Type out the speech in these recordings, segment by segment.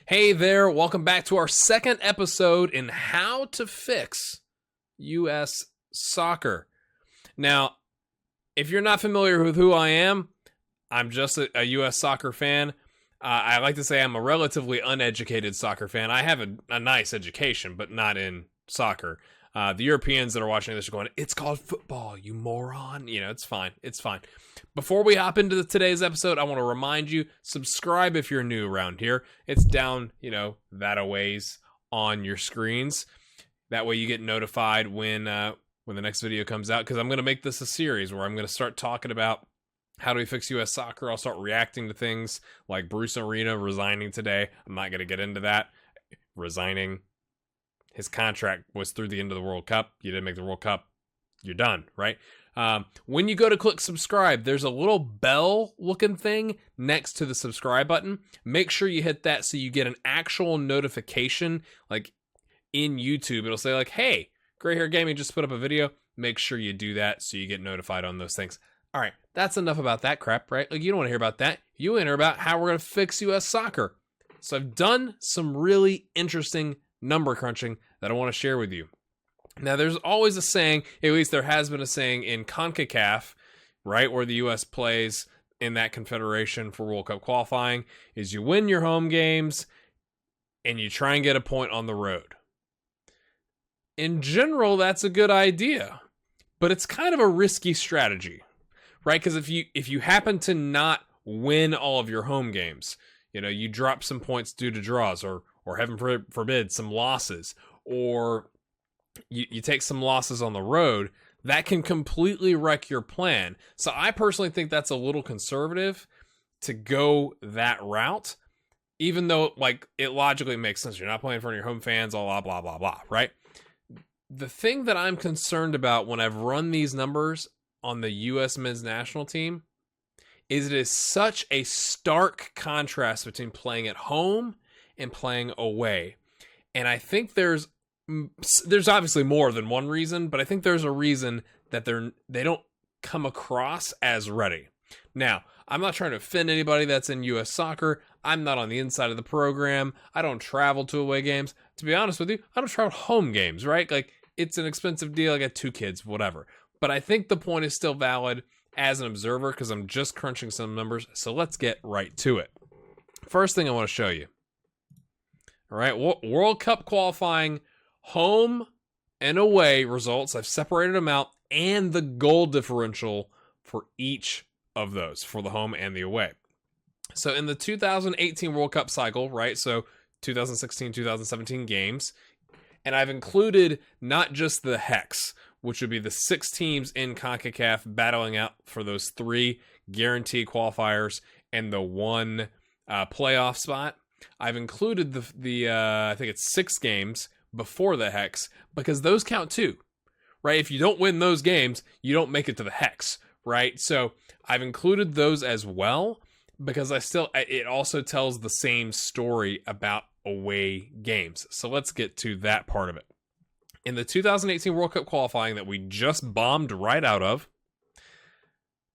Hey there, welcome back to our second episode in How to Fix US Soccer. Now, if you're not familiar with who I am, I'm just a US soccer fan. I like to say I'm a relatively uneducated soccer fan. I have a nice education, but not in soccer. The Europeans that are watching this are going, it's called football, you moron. You know, it's fine. It's fine. Before we hop into today's episode, I want to remind you, subscribe if you're new around here. It's down, that a ways on your screens. That way you get notified when the next video comes out, because I'm going to make this a series where I'm going to start talking about how do we fix US soccer. I'll start reacting to things like Bruce Arena resigning today. I'm not going to get into that. Resigning. His contract was through the end of the World Cup. You didn't make the World Cup. You're done, right? When you go to click subscribe, there's a little bell looking thing next to the subscribe button. Make sure you hit that so you get an actual notification, like in YouTube. It'll say like, hey, Gray Hair Gaming just put up a video. Make sure you do that so you get notified on those things. All right, that's enough about that crap, right? Like, you don't want to hear about that. You want to hear about how we're going to fix US soccer. So I've done some really interesting number crunching that I want to share with you. Now, there's always a saying, at least there has been a saying in CONCACAF, right, where the U.S. plays in that confederation for World Cup qualifying, is you win your home games and you try and get a point on the road. In general, that's a good idea, but it's kind of a risky strategy, right? Because if you happen to not win all of your home games, you drop some points due to draws, or heaven forbid, some losses, or you take some losses on the road, that can completely wreck your plan. So I personally think that's a little conservative to go that route, even though it logically makes sense. You're not playing in front of your home fans, blah, blah, blah, blah, right? The thing that I'm concerned about when I've run these numbers on the U.S. men's national team is it is such a stark contrast between playing at home and playing away. And I think there's obviously more than one reason, but I think there's a reason that they don't come across as ready. Now, I'm not trying to offend anybody that's in US soccer. I'm not on the inside of the program. I don't travel to away games. To be honest with you, I don't travel home games, right? Like, it's an expensive deal. I got 2 kids, whatever. But I think the point is still valid as an observer, because I'm just crunching some numbers. So let's get right to it. First thing I want to show you. All right, World Cup qualifying home and away results. I've separated them out, and the goal differential for each of those, for the home and the away. So in the 2018 World Cup cycle, right, so 2016, 2017 games, and I've included not just the hex, which would be the 6 teams in CONCACAF battling out for those 3 guaranteed qualifiers and the 1 playoff spot. I've included the I think it's 6 games before the hex, because those count too, right? If you don't win those games, you don't make it to the hex, right? So I've included those as well, because it also tells the same story about away games. So let's get to that part of it. In the 2018 World Cup qualifying that we just bombed right out of,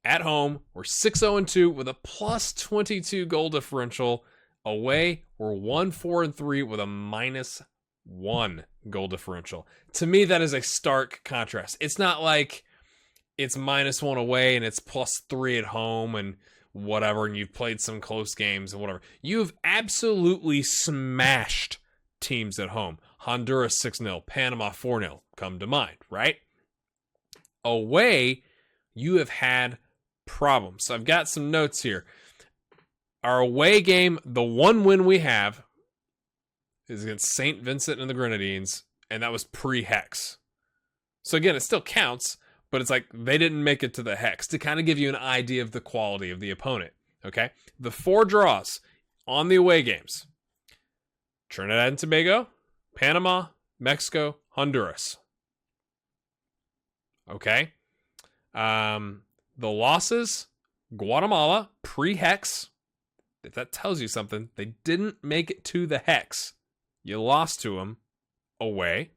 at home, we're 6-0-2 with a plus 22 goal differential. Away, we're 1-4-3 with a -1 goal differential. To me, that is a stark contrast. It's not like it's -1 away and it's +3 at home and whatever, and you've played some close games and whatever. You've absolutely smashed teams at home. Honduras 6-0, Panama 4-0 come to mind, right? Away, you have had problems. So I've got some notes here. Our away game, the one win we have, is against St. Vincent and the Grenadines, and that was pre-hex. So again, it still counts, but it's like they didn't make it to the hex, to kind of give you an idea of the quality of the opponent, okay? The 4 draws on the away games: Trinidad and Tobago, Panama, Mexico, Honduras. Okay? The losses: Guatemala, pre-hex. If that tells you something, they didn't make it to the hex. You lost to them away.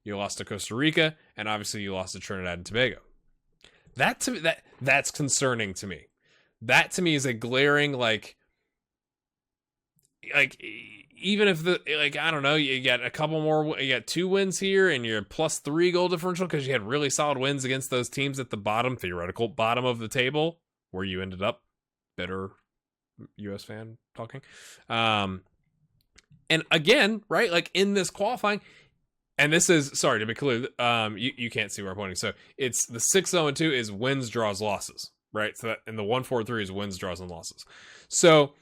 You lost to Costa Rica, and obviously you lost to Trinidad and Tobago. That's concerning to me. That to me is a glaring, like, even if I don't know, you got a couple more, you got 2 wins here and you're +3 goal differential because you had really solid wins against those teams at the theoretical bottom of the table where you ended up. Bitter US fan talking. And again, right, like in this qualifying, and this is, sorry to be clear, you can't see where I'm pointing. So it's the 6-0-2 is wins, draws, losses, right? So that, and the 1-4-3 is wins, draws, and losses. So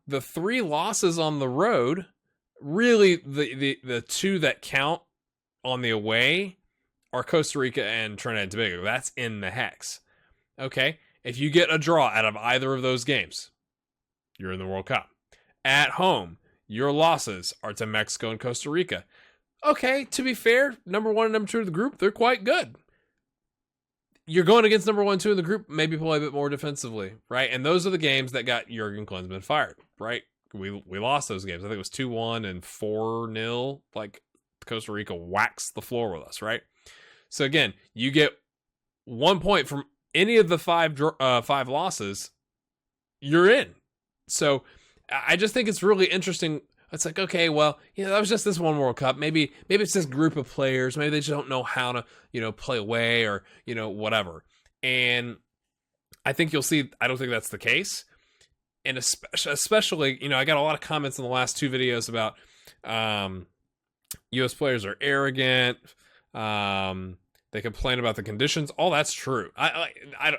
the 3 losses on the road, really the 2 that count on the away are Costa Rica and Trinidad and Tobago. That's in the hex. Okay, if you get a draw out of either of those games, you're in the World Cup. At home, your losses are to Mexico and Costa Rica. Okay, to be fair, number 1 and number 2 of the group, they're quite good. You're going against number 1 and 2 in the group, maybe play a bit more defensively, right? And those are the games that got Jurgen Klinsmann fired, right? We lost those games. I think it was 2-1 and 4-0. Like, Costa Rica waxed the floor with us, right? So again, you get 1 point from any of the 5 losses, you're in. So I just think it's really interesting. It's like, okay, well, that was just this one World Cup. Maybe it's this group of players. Maybe they just don't know how to, play away or, whatever. And I think you'll see, I don't think that's the case. And especially, I got a lot of comments in the last 2 videos about U.S. players are arrogant. They complain about the conditions. All that's true.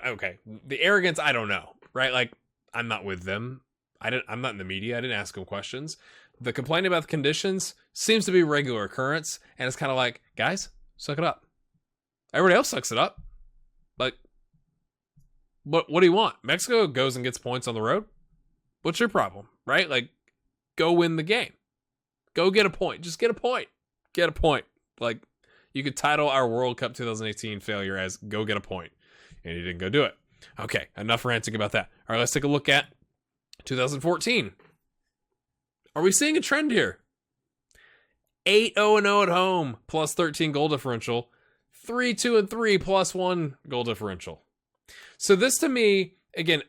Okay. The arrogance, I don't know, right? Like, I'm not with them. I'm not in the media. I didn't ask them questions. The complaining about the conditions seems to be a regular occurrence, and it's kind of like, guys, suck it up. Everybody else sucks it up. Like, what do you want? Mexico goes and gets points on the road. What's your problem, right? Like, go win the game. Go get a point. Just get a point. Get a point. Like, you could title our World Cup 2018 failure as go get a point, and you didn't go do it. Okay, enough ranting about that. All right, let's take a look at 2014. Are we seeing a trend here? 8-0-0 at home, +13 goal differential. 3-2-3, +1 goal differential. So this to me, again,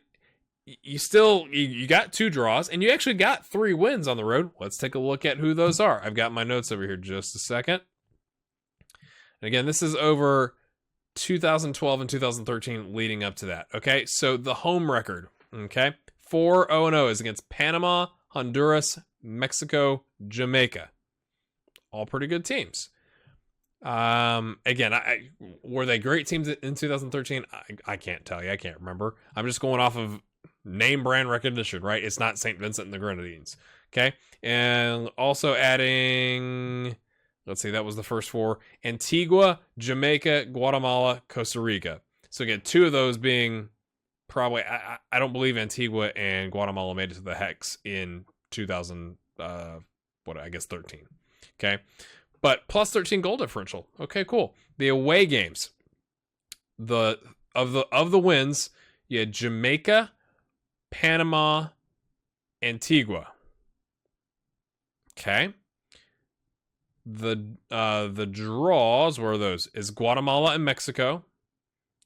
you got 2 draws, and you actually got 3 wins on the road. Let's take a look at who those are. I've got my notes over here just a second. And again, this is over 2012 and 2013 leading up to that. Okay, so the home record, okay, 4-0-0 is against Panama, Honduras, Mexico, Jamaica. All pretty good teams. Again, were they great teams in 2013? I can't tell you. I can't remember. I'm just going off of name brand recognition, right? It's not St. Vincent and the Grenadines. Okay. And also adding, let's see, that was the first 4. Antigua, Jamaica, Guatemala, Costa Rica. So again, 2 of those being probably, I don't believe Antigua and Guatemala made it to the hex in 2000, 13. Okay. But +13 goal differential. Okay, cool. The away games, of the wins, you had Jamaica, Panama, Antigua. Okay. The draws, where are those? Is Guatemala and Mexico.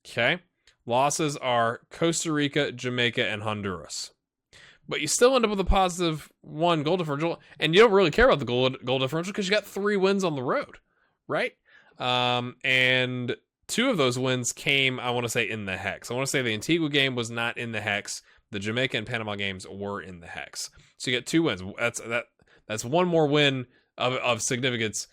Okay. Losses are Costa Rica, Jamaica, and Honduras. But you still end up with a +1 goal differential, and you don't really care about the goal differential because you got 3 wins on the road, right? And 2 of those wins came, I want to say, in the hex. I want to say the Antigua game was not in the hex. The Jamaica and Panama games were in the hex. So you get 2 wins. That's 1 more win of significance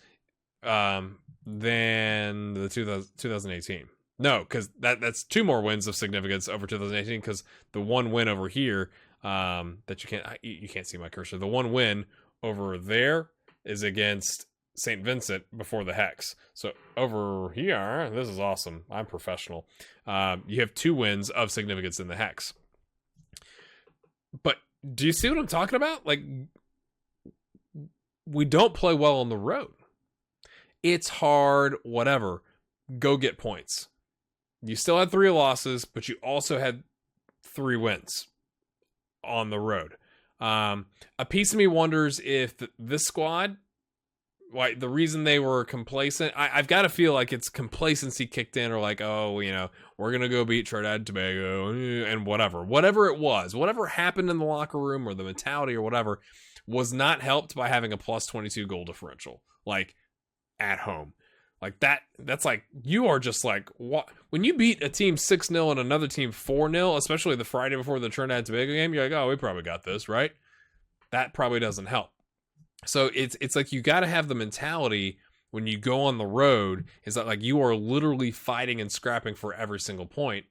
than the 2018. No, because that's 2 more wins of significance over 2018 because the 1 win over here that you can't see my cursor. The 1 win over there is against St. Vincent before the hex. So over here, this is awesome. I'm professional. You have 2 wins of significance in the hex. But do you see what I'm talking about? Like, we don't play well on the road. It's hard, whatever. Go get points. You still had 3 losses, but you also had 3 wins on the road. A piece of me wonders if this squad, why the reason they were complacent, I've got to feel like it's complacency kicked in, or like, oh, we're going to go beat Trinidad and Tobago and whatever it was, whatever happened in the locker room or the mentality or whatever, was not helped by having a plus 22 goal differential, like at home. Like that's like, you are just like, what? When you beat a team 6-0 and another team 4-0, especially the Friday before the Trinidad and Tobago game, you're like, oh, we probably got this, right? That probably doesn't help. So it's like, you got to have the mentality when you go on the road, is that like, you are literally fighting and scrapping for every single point.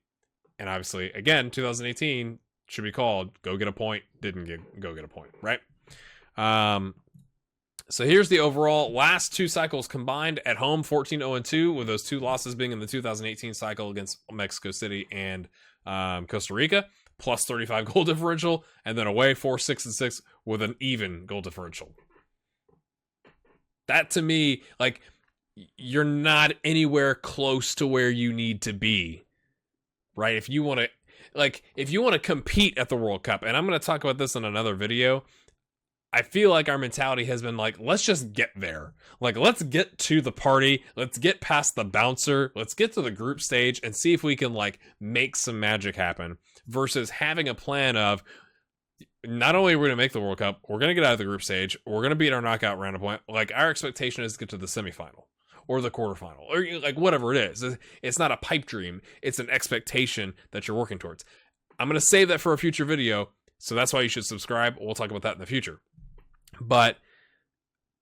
And obviously, again, 2018 should be called go get a point, go get a point, right? So here's the overall last two cycles combined at home, 14-0-2, with those two losses being in the 2018 cycle against Mexico City and Costa Rica, plus 35 goal differential, and then away 4-6-6 with an even goal differential. That to me, like, you're not anywhere close to where you need to be, right? If you want to compete at the World Cup, and I'm going to talk about this in another video, I feel like our mentality has been like, let's just get there. Like, let's get to the party. Let's get past the bouncer. Let's get to the group stage and see if we can, like, make some magic happen, versus having a plan of, not only are we going to make the World Cup, we're going to get out of the group stage, we're going to beat our knockout round of point. Like, our expectation is to get to the semifinal or the quarterfinal or like whatever it is. It's not a pipe dream. It's an expectation that you're working towards. I'm going to save that for a future video. So that's why you should subscribe. We'll talk about that in the future. But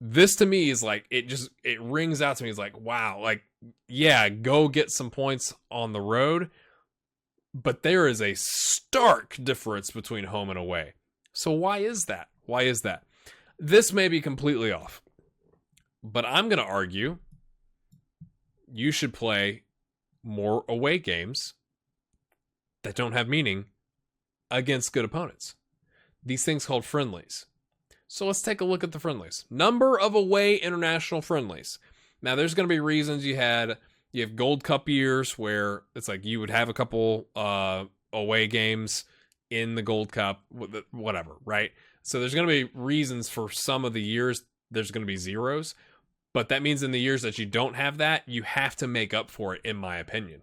this to me is like, it rings out to me. It's like, wow, like, yeah, go get some points on the road, but there is a stark difference between home and away. So why is that? Why is that? This may be completely off, but I'm going to argue you should play more away games that don't have meaning against good opponents. These things called friendlies. So let's take a look at the friendlies. Number of away international friendlies. Now, there's going to be reasons you have Gold Cup years where it's like you would have a couple away games in the Gold Cup, whatever, right? So there's going to be reasons for some of the years there's going to be zeros, but that means in the years that you don't have that, you have to make up for it, in my opinion.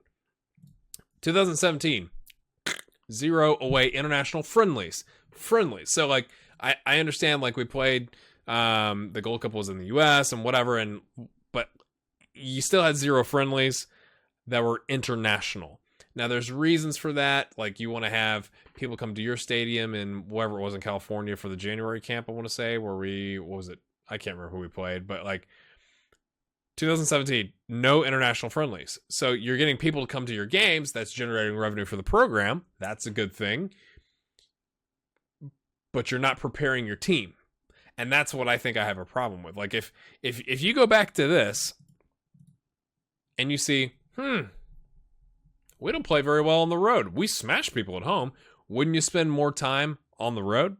2017, 0 away international friendlies. So like, I understand, like, we played, the Gold Cup was in the US and whatever, but you still had 0 friendlies that were international. Now, there's reasons for that. Like, you want to have people come to your stadium and wherever it was in California for the January camp, I want to say, what was it? I can't remember who we played, but like 2017, no international friendlies. So you're getting people to come to your games. That's generating revenue for the program. That's a good thing. But you're not preparing your team. And that's what I think I have a problem with. Like, if you go back to this and you see, we don't play very well on the road. We smash people at home. Wouldn't you spend more time on the road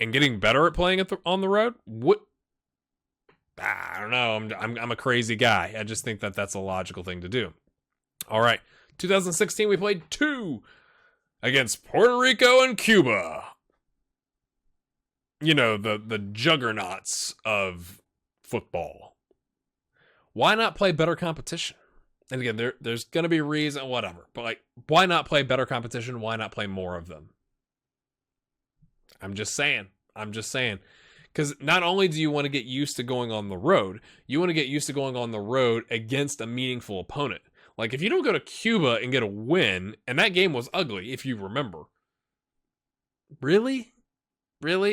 and getting better at playing on the road? I don't know. I'm a crazy guy. I just think that that's a logical thing to do. All right. 2016, we played 2 against Puerto Rico and Cuba. You know, the juggernauts of football. Why not play better competition? And again, there's going to be reason, whatever. But, like, why not play better competition? Why not play more of them? I'm just saying. Because not only do you want to get used to going on the road, you want to get used to going on the road against a meaningful opponent. Like, if you don't go to Cuba and get a win, and that game was ugly, if you remember. Really?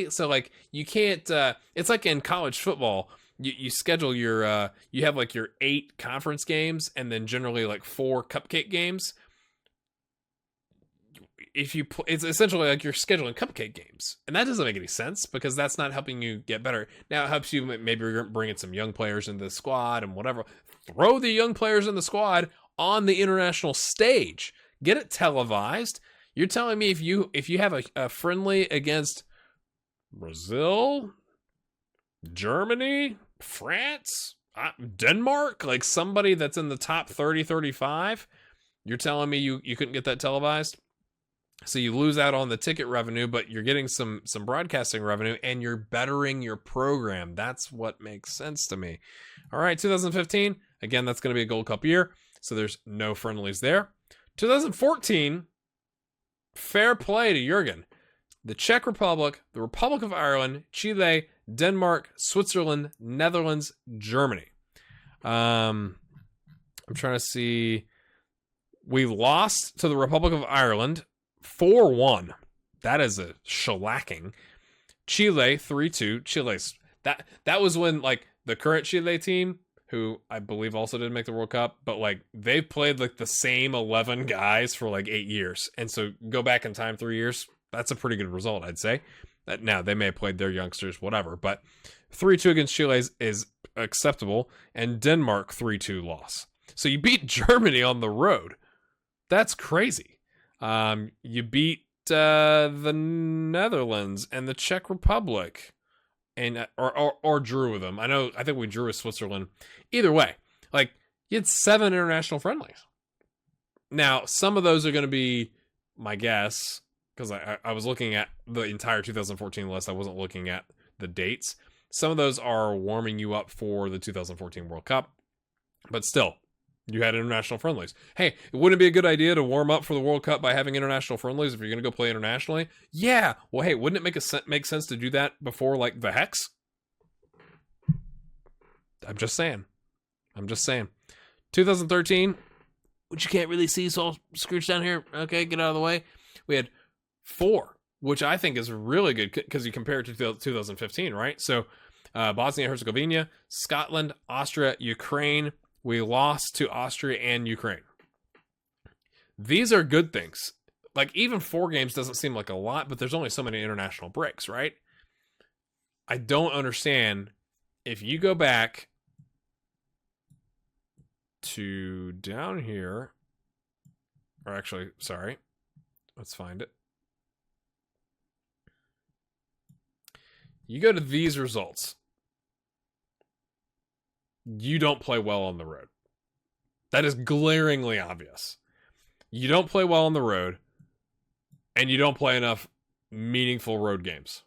So, like, you can't, it's like in college football, you schedule your, you have, like, your 8 conference games, and then generally, like, 4 cupcake games. It's essentially like you're scheduling cupcake games, and that doesn't make any sense because that's not helping you get better. Now it helps you maybe bring in some young players into the squad and whatever. Throw the young players in the squad on the international stage. Get it televised. You're telling me if you have a friendly against Brazil, Germany, France, Denmark, like somebody that's in the top 30, 35, you're telling me you couldn't get that televised? So you lose out on the ticket revenue, but you're getting some broadcasting revenue, and you're bettering your program. That's what makes sense to me. All right, 2015, again, that's going to be a Gold Cup year, so there's no friendlies there. 2014, fair play to Jurgen. the Czech Republic, the Republic of Ireland, Chile, Denmark, Switzerland, Netherlands, Germany. I'm trying to see. We lost to the Republic of Ireland 4-1. That is a shellacking. Chile 3-2. Chile's that was when like the current Chile team, who I believe also didn't make the World Cup, but like they've played like the same 11 guys for like 8 years. And so go back in time 3 years, that's a pretty good result, I'd say. Now they may have played their youngsters, whatever, but 3-2 against Chile is acceptable, and Denmark 3-2 loss. So you beat Germany on the road. That's crazy. You beat the Netherlands and the Czech Republic, and or drew with them. I think we drew with Switzerland. Either way, like you had 7 international friendlies. Now some of those are going to be my guess, because I was looking at the entire 2014 list. I wasn't looking at the dates. Some of those are warming you up for the 2014 World Cup, but still, you had international friendlies. Hey, wouldn't it be a good idea to warm up for the World Cup by having international friendlies if you're going to go play internationally? Yeah. Well, hey, wouldn't it make sense to do that before like the Hex? I'm just saying. 2013, which you can't really see, so I'll scooch down here. Okay, get out of the way. We had 4, which I think is really good because you compare it to 2015, right? So Bosnia and Herzegovina, Scotland, Austria, Ukraine. We lost to Austria and Ukraine. These are good things. Like, even 4 games doesn't seem like a lot, but there's only so many international breaks, right? I don't understand. If you go back to down here, or actually, sorry, let's find it. You go to these results. You don't play well on the road. That is glaringly obvious. You don't play well on the road, and you don't play enough meaningful road games.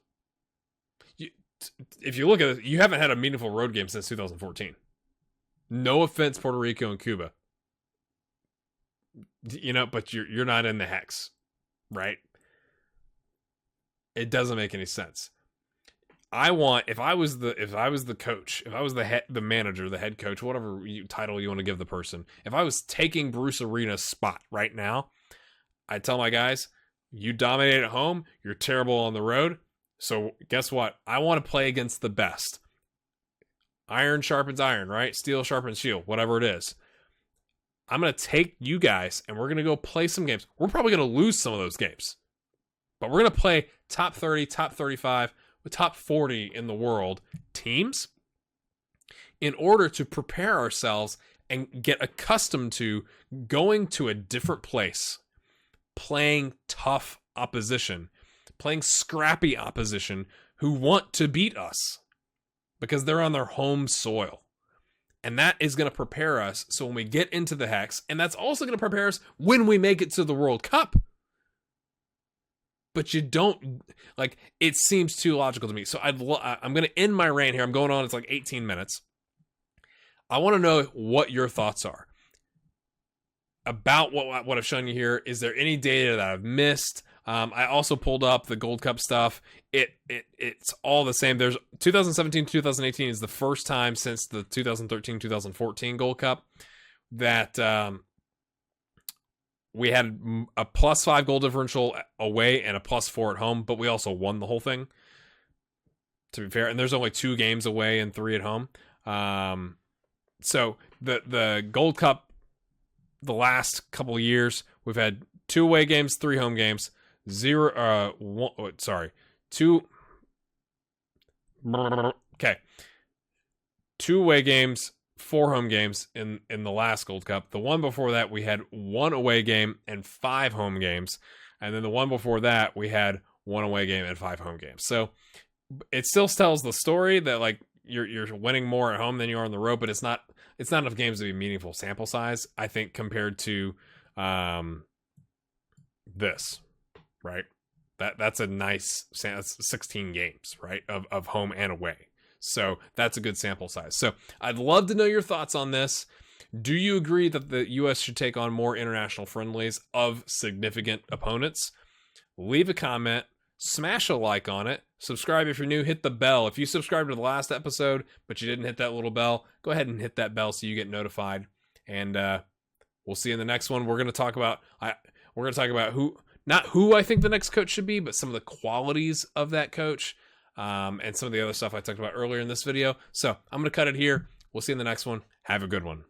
If you look at it, you haven't had a meaningful road game since 2014. No offense, Puerto Rico and Cuba. You know, but you're not in the Hex, right? It doesn't make any sense. If I was the coach, if I was the manager, the head coach, whatever title you want to give the person, if I was taking Bruce Arena's spot right now, I'd tell my guys, you dominate at home, you're terrible on the road. So guess what? I want to play against the best. Iron sharpens iron, right? Steel sharpens steel, whatever it is. I'm going to take you guys and we're going to go play some games. We're probably going to lose some of those games, but we're going to play top 30, top 35, top 40 in the world teams in order to prepare ourselves and get accustomed to going to a different place, playing tough opposition, playing scrappy opposition who want to beat us because they're on their home soil. And that is going to prepare us so when we get into the Hex, and that's also going to prepare us when we make it to the World Cup. But you don't, like, it seems too logical to me. So I'm going to end my rant here. I'm going on, it's like 18 minutes. I want to know what your thoughts are about what I've shown you here. Is there any data that I've missed? I also pulled up the Gold Cup stuff. It's all the same. There's 2017, 2018 is the first time since the 2013, 2014 Gold Cup that we had a +5 goal differential away and a +4 at home, but we also won the whole thing, to be fair. And there's only 2 games away and 3 at home. So the Gold Cup, the last couple of years, we've had 2 away games, 3 home games, 2 away games, 4 home games in the last Gold Cup. The one before that, we had 1 away game and 5 home games. And then the one before that, we had 1 away game and 5 home games. So it still tells the story that, like, you're winning more at home than you are on the road, but it's not enough games to be meaningful sample size, I think, compared to this, right? That's a nice 16 games, right, of home and away. So that's a good sample size. So I'd love to know your thoughts on this. Do you agree that the U.S. should take on more international friendlies of significant opponents? Leave a comment. smash a like on it. Subscribe if you're new. Hit the bell. If you subscribed to the last episode, but you didn't hit that little bell, go ahead and hit that bell so you get notified. And we'll see you in the next one. We're going to talk about not who I think the next coach should be, but some of the qualities of that coach, and some of the other stuff I talked about earlier in this video. So I'm going to cut it here. We'll see you in the next one. Have a good one.